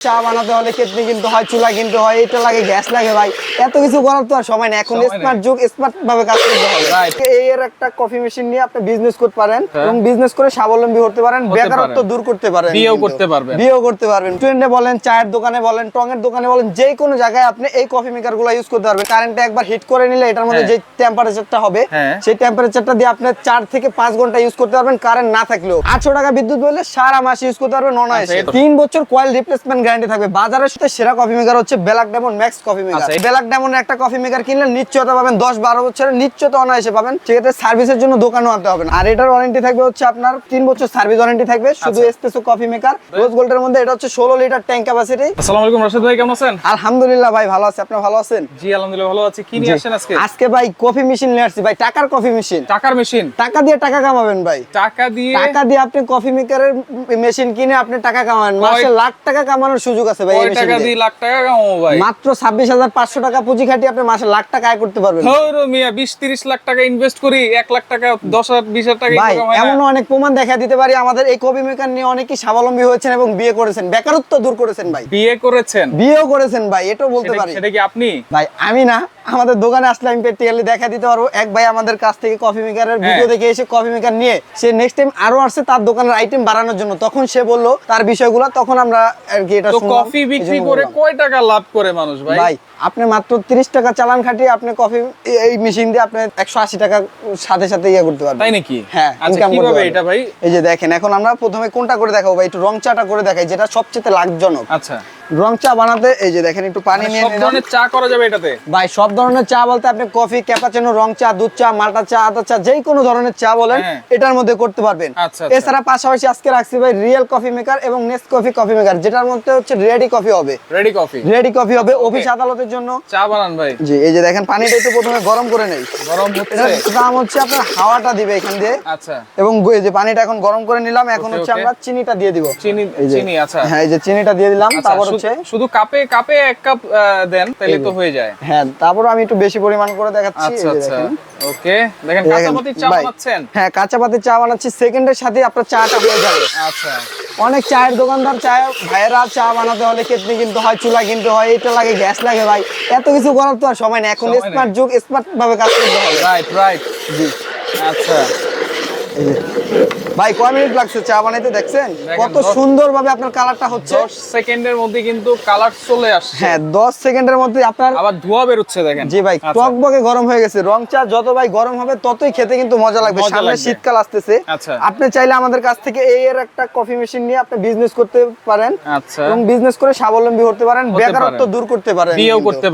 চা বানাতে হলে কেটলি কিনতে হয়, চুলা কিনতে হয়, এটা লাগে, গ্যাস লাগে ভাই। এত কিছু করার তো আর সময় নেই। এখন স্মার্ট যুগ, স্মার্ট ভাবে কাজ করতে হবে। এর একটা কফি মেশিন নিয়ে আপনি বিজনেস করতে পারেন এবং বিজনেস করে স্বাবলম্বী হতে পারেন, বেকারত্ব দূর করতে পারেন, বিয়েও করতে পারবেন। ট্রেন্ডে বলেন, চায়ের দোকানে বলেন, টঙের দোকানে বলেন, যে কোনো জায়গায় আপনি এই কফি মেকার গুলো ইউজ করতে পারবেন। কারেন্টে একবার হিট করে নিলে এটার মধ্যে যে টেম্পারেচারটা হবে সেই টেম্পারেচারটা দিয়ে আপনি 4 থেকে 5 ঘন্টা ইউজ করতে পারবেন কারেন্ট না থাকলেও। 800 টাকা বিদ্যুৎ বললে সারা মাস ইউজ করতে পারবেন অনায়াসে। 3 বছর কয়েল রিপ্লেসমেন্ট গ্যারান্টি থাকবে। বাজারের সাথে সেরা কফি মেকার হচ্ছে black diamond max coffee maker. Black ডায়মন্ডের একটা কফি মেকার কিনলে নিশ্চয়তা পাবেন 10-12 বছরের নিশ্চয়তা অনায়াসে পাবেন। সেক্ষেত্রে সার্ভিসের জন্য দোকানও আনতে হবে না। আর এটার ওয়ারেন্টি থাকবে হচ্ছে আপনার 3 বছর সার্ভিস ওয়ারেন্টি থাকবে। শুধু এসপ্রেসো কফি মেকার রোজ গোল্ডের মধ্যে। এটা হচ্ছে 16 লিটার ট্যাঙ্ক ক্যাপাসিটি। আসসালামু আলাইকুম রাশিদ ভাই, কেমন আছেন? আলহামদুলিল্লাহ ভাই, ভালো আছি। আপনি ভালো আছেন? জি আলহামদুলিল্লাহ ভালো আছি। কি নিয়ে আসেন আজকে? আজকে ভাই কফি মেশিন নিয়ে আসছি ভাই, টাকার কফি মেশিন। টাকার মেশিন? টাকা দিয়ে টাকা কামাবেন ভাই। টাকা দিয়ে আপনি কফি মেকারের মেশিন কিনে আপনি টাকা কামাবেন। মাসে লাখ টাকা কামানোর সুযোগ আছে ভাই। কয় টাকা দিয়ে লাখ টাকা কামাবো ভাই? মাত্র 26,500 টাকা পুঁজি খাটিয়ে আপনি মাসে লাখ টাকা আয় করতে পারবেন। হ্যাঁ মিয়া, 20-30 লাখ টাকা ইনভেস্ট করি 1 লাখ টাকা 10,000-20,000 টাকা ভাই ইনকাম হয়। এমন অনেক প্রমাণ দেখা দিতে পারি। আমাদের এই কফি মেকার নিয়ে অনেকেই স্বাবলম্বী হয়েছেন এবং বিয়ে করেছেন, বেকারত্ব দূর করেছেন ভাই। বিয়েও করেছেন ভাই, এটাও বলতে পারি। সেটা কি আপনি? ভাই আমি না, আমাদের দোকানে আসলে আমি প্র্যাকটিক্যালি দেখা দিতে পারবো। এক ভাই আমাদের কাছ থেকে কফি মেকারের ভিডিও দেখে এসে কফি মেকার নিয়ে সে নেক্সট টাইম আরো আসছে তার দোকানের আইটেম বাড়ানোর জন্য। তখন সে বললো তার বিষয়গুলো, তখন আমরা আর কি এটা শুনলাম। কফি বিক্রি করে কয় টাকা লাভ করে মানুষ ভাই? ভাই আপনি মাত্র 30 টাকা চালান খাটিয়ে আপনি কফি এই মেশিন দিয়ে আপনি 180 টাকা সাথে সাথে ইয়া করতে পারবেন। তাই নাকি? হ্যাঁ। আচ্ছা কিভাবে এটা ভাই? এই যে দেখেন, এখন আমরা প্রথমে কোনটা করে দেখাবো ভাই, একটু রং চাটা করে দেখাই, যেটা সবচেয়ে লাভজনক। আচ্ছা, রং চা বানাতে এই যে দেখেন একটু পানি নিয়ে সব ধরনের চা করা যাবে এটাতে? ভাই সব ধরনের চা বলতে আপনি কফি, ক্যাপাচিনো, রং চা, দুধ চা, মাল্টা চা, আদা চা, যেই কোনো ধরনের চা বলেন এটার মধ্যে করতে পারবেন। এছাড়া পাশাপাশি আজকে রাখছি ভাই রিয়েল কফি মেকার এবং নেসকাফে কফি মেকার, যেটার মধ্যে হচ্ছে রেডি কফি হবে। রেডি কফি হবে অফিস আদালতের জন্য চা বানান ভাই। জি এই যে দেখেন, পানিটা একটু প্রথমে গরম করে নেই। গরম হচ্ছে, দাম হচ্ছে আপনার হাওয়াটা দিবে এখান দিয়ে। আচ্ছা, এবং এই যে পানিটা এখন গরম করে নিলাম। এখন হচ্ছে আমরা চিনিটা দিয়ে দিব। চিনি আচ্ছা, হ্যাঁ এই যে চিনিটা দিয়ে দিলাম। তারপর হচ্ছে শুধু কাপে 1 কাপ দেন তাহলে তো হয়ে যায়। হ্যাঁ, তারপর আমি একটু বেশি পরিমাণ করে দেখাচ্ছি। এই যে দেখেন, ওকে দেখেন কাঁচাপাতির চা বানাচ্ছেন। হ্যাঁ কাঁচাপাতির চা বানাচ্ছি, সেকেন্ডের সাথে আপনার চাটা হয়ে যাবে। আচ্ছা, অনেক চায়ের দোকানদার চায় ভাইয়েরা চা বানাতে হলে কেটলি কিনতে হয়, চুলা কিনতে হয়, এটা লাগে, গ্যাস লাগে ভাই। এত কিছু করার তো আর সময় নেই। এখন স্মার্ট যুগ, স্মার্ট ভাবে কাজ করতে হবে। রাইট জি। আচ্ছা ভাই কয় মিনিট লাগছে চা বানাইতে দেখছেন কত সুন্দর ভাবে আপনার কালারটা হচ্ছে। 10 সেকেন্ডের মধ্যে কিন্তু কালার চলে আসছে। হ্যাঁ 10 সেকেন্ডের মধ্যে আপনার আবার ধোঁয়া বের হচ্ছে দেখেন। জি ভাই টকবকে গরম হয়ে গেছে। রং চা যত ভাই গরম হবে ততই খেতে কিন্তু মজা লাগবে। সামনে শীতকাল আসতেছে। আপনি চাইলে আমাদের কাছ থেকে এর একটা কফি মেশিন নিয়ে আপনি বিজনেস করতে পারেন। আচ্ছা, এবং বিজনেস করে স্বাবলম্বী হতে পারেন, বেকারত্ব দূর করতে পারেন, বিয়েও করতে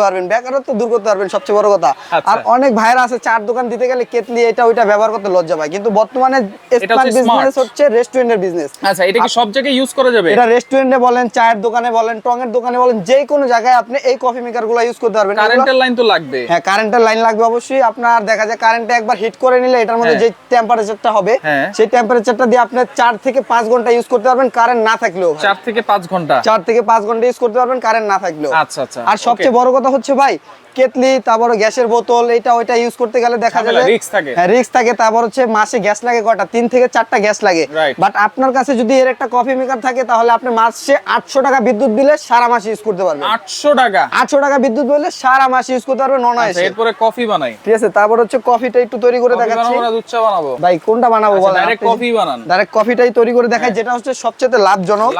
পারবেন, বেকারত্ব দূর করতে পারবেন, সবচেয়ে বড় কথা। আর অনেক ভাইরা আছে চার দোকান দিতে গেলে কেটলি এটা ওইটা ব্যবহার করতে লজ্জা পায়, কিন্তু বর্তমানে স্মার্ট বিজনেস হচ্ছে রেস্টুরেন্টের বিজনেস। আচ্ছা, এটা কি সব জায়গায় ইউজ করা যাবে? এটা রেস্টুরেন্টে বলেন, চায়ের দোকানে বলেন, টঙের দোকানে বলেন, যে কোনো জায়গায় আপনি এই কফি মেকার গুলো ইউজ করতে পারবেন। কারেন্টের লাইন তো লাগবে। হ্যাঁ কারেন্টের লাইন লাগবে অবশ্যই। আপনার দেখা যায় কারেন্টে একবার হিট করে নিলে এটার মধ্যে যে টেম্পারেচারটা হবে সেই টেম্পারেচারটা দিয়ে আপনি 4 থেকে 5 ঘন্টা ইউজ করতে পারবেন কারেন্ট না থাকলেও। 4 থেকে 5 ঘন্টা? 4 থেকে 5 ঘন্টা ইউজ করতে পারবেন কারেন্ট না থাকলেও। আচ্ছা আচ্ছা। আর সবচেয়ে বড় কথা হচ্ছে ভাই, কেটলি, তারপর গ্যাসের বোতল, এটা ওইটা ইউজ করতে গেলে দেখা যাবে রিস্ক থাকে। হ্যাঁ রিস্ক থাকে। তারপর হচ্ছে মাসে গ্যাস লাগে কয়টা, 3 থেকে 4টা গ্যাস লাগে। বাট আপনার কাছে যদি এর একটা কফি মেকার থাকে তাহলে আপনি মাসে 800 টাকা বিদ্যুৎ বিলে সারা মাস ইউজ করতে পারবেন। 800 টাকা বিদ্যুৎ বিলে সারা মাস ইউজ করতে পারবেন অনায়াসে। এরপরে কফি বানাই, ঠিক আছে। তারপর হচ্ছে কফিটা একটু তৈরি করে দেখাচ্ছি। বানাবো না দুধ চা বানাবো? ভাই কোনটা বানাবো বলেন? ডাইরেক্ট কফি বানান। ডাইরেক্ট কফিটাই তৈরি করে দেখাই, যেটা হচ্ছে সবচেয়ে লাভজনক।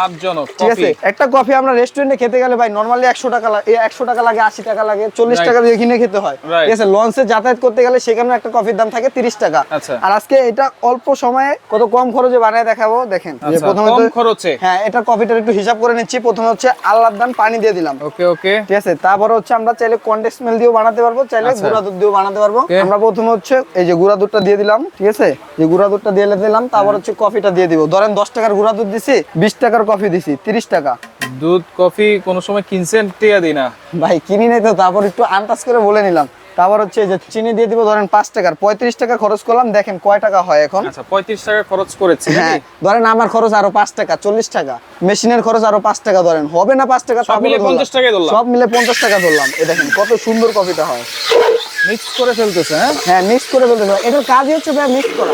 ঠিক আছে। একটা কফি আমরা রেস্টুরেন্টে খেতে গেলে ভাই নরমালি 100 টাকা লাগে, 100 টাকা লাগে, 80 টাকা লাগে, 40 টাকা দিয়ে কিনে খেতে হয়। ঠিক আছে। লঞ্চে যাতায়াত করতে গেলে সেখানে একটা কফির দাম থাকে 30 টাকা। আর আজকে এটা অল্প সময়ে কত কম খরচে বানিয়ে দেখাবো। দেখেন যে প্রথমে কম খরচে, হ্যাঁ এটা কফিটার একটু হিসাব করে নিচ্ছি। প্রথমে হচ্ছে আল্লাহর দান পানি দিয়ে দিলাম। ওকে ওকে, ঠিক আছে। তারপর হচ্ছে আমরা চাইলে কনডেন্স মিল্ক দিয়েও বানাতে পারবো, চাইলে গুঁড়া দুধ দিয়েও বানাতে পারবো। আমরা প্রথমে হচ্ছে এই যে গুঁড়া দুধটা দিয়ে দিলাম। ঠিক আছে, যে গুঁড়া দুধটা দিয়ে দিলাম। তারপর হচ্ছে কফিটা দিয়ে দিব। ধরেন 10 টাকার গুঁড়া দুধ দিছি, 20 টাকার কফি দিছি, 30 টাকা। দুধ কফি কোন সময় কিনছেন? টিয়া দিই না ভাই, কিনি নাই তো, তারপর একটু আন্দাজ করে বলে নিলাম। তারপর হচ্ছে যে চিনি দিয়ে দিব ধরেন 5 টাকার, 35 টাকা খরচ করলাম। দেখেন কয় টাকা হয় এখন। আচ্ছা 35 টাকা খরচ করেছি। হ্যাঁ ধরেন আমার খরচ আরো 5 টাকা, 40 টাকা। মেশিনের খরচ আরো 5 টাকা, ধরেন হবে না 5 টাকা, সব মিলে 50 টাকা ধরলাম। সব মিলে 50 টাকা ধরলাম। এই দেখেন কত সুন্দর কফিটা হয়। মিক্স করে ফেলতেছে। হ্যাঁ মিক্স করে ফেলতেছে। এটার কাজই হচ্ছে ভাই মিক্স করা।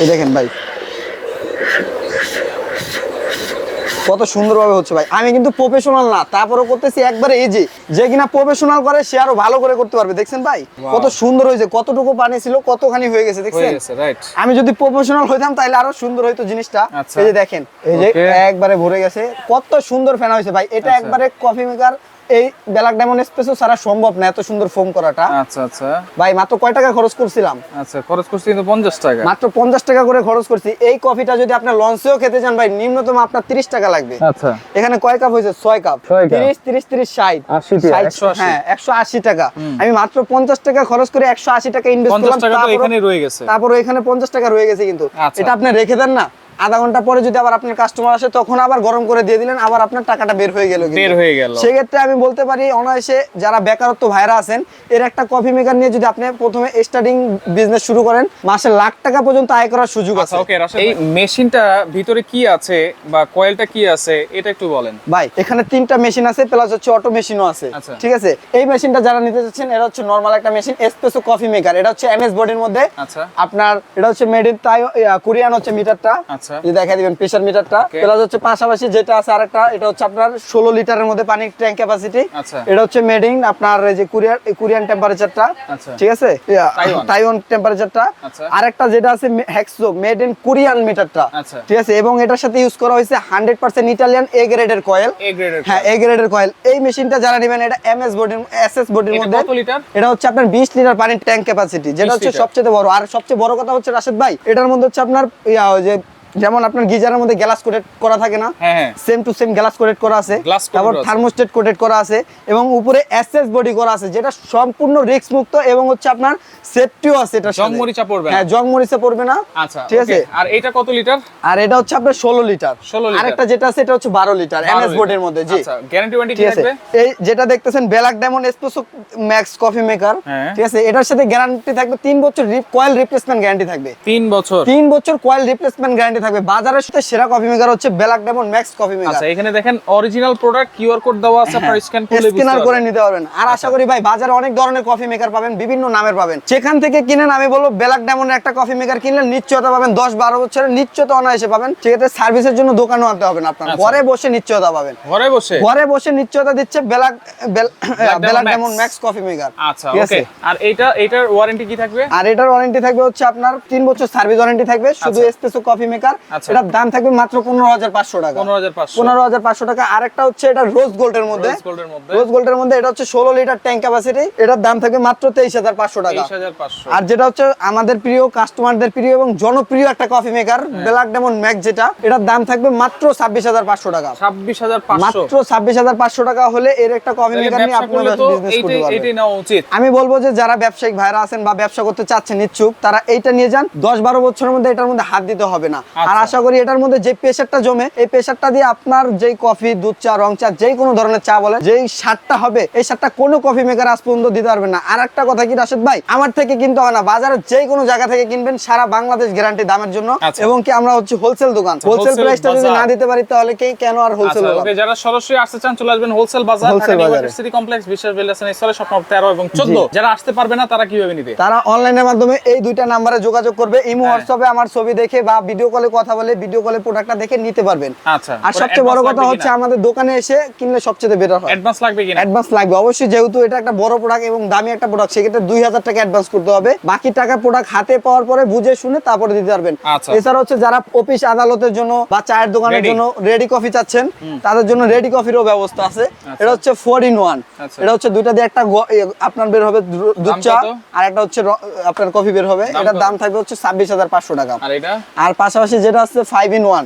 এই দেখেন ভাই কত সুন্দরভাবে হচ্ছে ভাই। আমি কিন্তু প্রফেশনাল না, তারপরেও করতেছি একবারে ইজি। যে কিনা প্রফেশনাল করে সে আরো ভালো করে করতে পারবে। দেখছেন ভাই কত সুন্দর হয়েছে, কতটুকু পানি ছিল কতখানি হয়ে গেছে দেখছেন। আমি যদি প্রফেশনাল হইতাম তাহলে আরো সুন্দর হইতো জিনিসটা। এই যে দেখেন এই যে একবারে ভরে গেছে, কত সুন্দর ফেনা হয়েছে ভাই। এটা একবারে কফি মেকার এই ব্ল্যাক ডায়মন্ড এসপ্রেসো ছাড়া সম্ভব না এত সুন্দর ফোম করাটা। আচ্ছা আচ্ছা ভাই মাত্র কয় টাকা খরচ করছিলাম? আচ্ছা খরচ করছি কিন্তু 50 টাকা, মাত্র 50 টাকা করে খরচ করছি। এই কফিটা যদি আপনি লঞ্চেও খেতে চান ভাই নিম্নতম আপনার 30 টাকা লাগবে। আচ্ছা এখানে কয় কাপ হয়েছে? 6 কাপ। 30 30 30 60 80 হ্যাঁ 180 টাকা। আমি মাত্র 50 টাকা খরচ করে 180 টাকা ইনভেস্ট করলাম। 50 টাকা তো এখানে রয়ে গেছে, তারপর এখানে 50 টাকা রয়ে গেছে। কিন্তু এটা আপনি রেখে দেন না, আধা ঘন্টা পরে যদি আবার আপনার কাস্টমার আসে তখন আবার গরম করে দিয়ে দিলেন, আবার আপনার টাকাটা বের হয়ে গেল। সেক্ষেত্রে আমি বলতে পারি অনায়াসে যারা বেকারত্ব ভাইরা আছেন এর একটা কফি মেকার নিয়ে যদি আপনি প্রথমে স্টার্টিং বিজনেস শুরু করেন মাসে লাখ টাকা পর্যন্ত আয় করার সুযোগ আছে। ওকে রাশেদ, এই মেশিনটা ভিতরে কি আছে বা কয়েলটা কি আছে এটা একটু বলেন। ভাই এখানে 3টা মেশিন আছে প্লাস হচ্ছে অটো মেশিনও আছে। ঠিক আছে, এই মেশিনটা যারা নিতে চাচ্ছেন এটা হচ্ছে নরমাল একটা মেশিন এসপ্রেসো কফি মেকার। এটা হচ্ছে এমএস বডির মধ্যে। আপনার এটা হচ্ছে মেড ইন কোরিয়ান হচ্ছে মিটারটা। দেখা দিবেন প্রেসার মিটারটা। প্লাস হচ্ছে পাশাপাশি যেটা আছে আরেকটা, এটা হচ্ছে আপনার 16 লিটারের মধ্যে পানির ট্যাঙ্ক ক্যাপাসিটি। এটা হচ্ছে মেড ইন আপনার এই যে কোরিয়ান টেম্পারেচারটা। ঠিক আছে, তাইওয়ান টেম্পারেচারটা। আরেকটা যেটা আছে হেক্সো মেড ইন কোরিয়ান মিটারটা। ঠিক আছে, এবং এটার সাথে ইউজ করা হয়েছে 100% ইটালিয়ান এ গ্রেডের কয়েল। হ্যাঁ এ গ্রেডের কয়েল। এই মেশিনটা যারা নেবেন এটা এমএস বডির এসএস বডির মধ্যে। এটা হচ্ছে আপনার 20 লিটার পানির ট্যাঙ্ক ক্যাপাসিটি, যেটা হচ্ছে সবচেয়ে বড়। আর সবচেয়ে বড় কথা হচ্ছে রাশেদ ভাই এটার মধ্যে হচ্ছে আপনার যে যেমন আপনার গিজারের মধ্যে গ্লাস কোটেড করা থাকে না, same to same glass coated করা আছে। তারপর থার্মোস্টেট কোটেড করা আছে এবং উপরে এসএস বডি করা আছে, যেটা সম্পূর্ণ রিস্ক মুক্ত এবং হচ্ছে আপনার সেফটিও আছে। এটা জং মরিচা পড়বে না। হ্যাঁ জং মরিচা পড়বে না। আচ্ছা ঠিক আছে। আর এটা কত লিটার? আর এটা হচ্ছে আপনার 16 লিটার। আরেকটা যেটা আছে এটা হচ্ছে 12 লিটার এমএস বডির মধ্যে। জি আচ্ছা, গ্যারান্টি ওয়ারেন্টি কি থাকবে? এই যেটা দেখতেছেন black diamond espresso max coffee maker. ঠিক আছে, এটার সাথে গ্যারান্টি থাকবে 3 বছর কয়েল রিপ্লেসমেন্ট গ্যারান্টি থাকবে। 3 বছর 3 বছর কয়েল রিপ্লেসমেন্ট গ্যারান্টি থাকবে। বাজারের সাথে সেরা কফি মেকার হচ্ছে black diamond max coffee maker. আচ্ছা এখানে দেখেন অরিজিনাল প্রোডাক্ট কিউআর কোড দেওয়া আছে, আপনারা স্ক্যান করলে স্ক্যানার করে নিতে পারবেন। আর আশা করি ভাই বাজারে অনেক ধরনের কফি মেকার পাবেন, বিভিন্ন নামের পাবেন। সেখান থেকে কিনেন, আমি বলবো ব্ল্যাক ডায়মন্ডের একটা কফি মেকার কিনলে নিশ্চয়তা পাবেন 10-12 বছরের নিশ্চয়তা অনায়াসে পাবেন। সেক্ষেত্রে সার্ভিসের জন্য দোকানেও আনতে হবে না, আপনার ঘরে বসে নিশ্চয়তা পাবেন। ঘরে বসে নিশ্চয়তা দিচ্ছে black diamond max coffee maker. আচ্ছা ওকে। আর এটার ওয়ারেন্টি কি থাকবে? আর এটার ওয়ারেন্টি থাকবে হচ্ছে আপনার 3 বছর সার্ভিস ওয়ারেন্টি থাকবে শুধু এসপ্রেসো কফি মেকার। এটার দাম থাকবে মাত্র 15,500 টাকা। 15,500 টাকা। আরেকটা হচ্ছে এটা রোজ গোল্ডের মধ্যে। রোজ গোল্ডের মধ্যে এটা হচ্ছে 16 লিটার ট্যাঙ্ক ক্যাপাসিটি। এটার দাম থাকবে মাত্র 23,500 টাকা। আর যেটা হচ্ছে আমাদের প্রিয় কাস্টমারদের প্রিয় এবং জনপ্রিয় একটা coffee maker black diamond max, যেটা এটার দাম থাকবে মাত্র 26,500 টাকা। 26,500 মাত্র 26,500 টাকা হলে এর একটা কফি মেকার নিয়ে আপনারা বিজনেস করতে পারবেন। এইটাই নেওয়া উচিত। আমি বলবো যে যারা ব্যবসায়িক ভাইরা আছেন বা ব্যবসা করতে চাচ্ছেন ইচ্ছুক, তারা এইটা নিয়ে যান। 10-12 বছরের মধ্যে এটার মধ্যে হাত দিতে হবে না। আর আশা করি এটার মধ্যে যে প্রেসারটা জমে, এই প্রেসারটা দিয়ে আপনার যেই কফি, দুধ চা, রং চা, যেই কোনো ধরনের চা বলেন, যেই স্বাদটা হবে এই স্বাদটা কোনো কফি মেকার আজ পর্যন্ত দিতে পারবে না। আর একটা কথা কি রাশেদ ভাই, আমার থেকে কিনতে হয় না, বাজারের যেই কোনো জায়গা থেকে কিনবেন সারা বাংলাদেশ গ্যারান্টি দামের জন্য। এবং কি আমরা হচ্ছে হোলসেল দোকান, হোলসেল প্রাইসটা যদি না দিতে পারি তাহলে কেন আর হোলসেল দোকান। ওকে, যারা সরাসরি আসতে চান চলে আসবেন হোলসেল বাজার, ইউনিভার্সিটি কমপ্লেক্স, বিশ্বাস বিল্ডার্স এর শপ নম্বর 13 এবং 14। যারা আসতে পারবে না তারা কিভাবে নিবে? তারা অনলাইনের মাধ্যমে এই দুইটা নম্বরে যোগাযোগ করবে। ইমো হোয়াটসঅ্যাপে আমার ছবি দেখে বা ভিডিও কলে কথা বলে ভিডিও কলে প্রোডাক্টটা দেখে নিতে পারবেন। আচ্ছা, আর সবচেয়ে বড় কথা হচ্ছে আমাদের দোকানে এসে কিনলে সবচেয়ে বেটার হয়। অ্যাডভান্স লাগবে কিনা? অ্যাডভান্স লাগবে অবশ্যই, যেহেতু এটা একটা বড় প্রোডাক্ট এবং দামি একটা প্রোডাক্ট, সেক্ষেত্রে 2,000 টাকা অ্যাডভান্স করতে হবে। বাকি টাকা প্রোডাক্ট হাতে পাওয়ার পরে বুঝে শুনে তারপরে দিতে পারবেন। এছাড়া হচ্ছে যারা অফিস আদালতের জন্য বা চায়ের দোকানের জন্য রেডি কফি চাচ্ছেন তাদের জন্য রেডি কফিরও ব্যবস্থা আছে। এটা হচ্ছে 4 in 1। এটা হচ্ছে দুইটা দিয়ে একটা আপনার বের হবে দুধ চা, আর একটা হচ্ছে আপনার কফি বের হবে। এটার দাম থাকবে হচ্ছে 26,500 টাকা। আর পাশাপাশি যেটা আছে 5 in 1,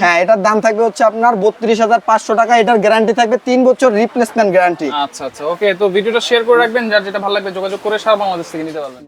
হ্যাঁ এটার দাম থাকবে হচ্ছে আপনার 32,500 টাকা। এটার গ্যারান্টি থাকবে 3 বছর রিপ্লেসমেন্ট গ্যারান্টি। আচ্ছা আচ্ছা ওকে, তো ভিডিওটা শেয়ার করে রাখবেন, যার যেটা ভালো লাগবে যোগাযোগ করে সারা বাংলাদেশ থেকে নিতে পারবেন।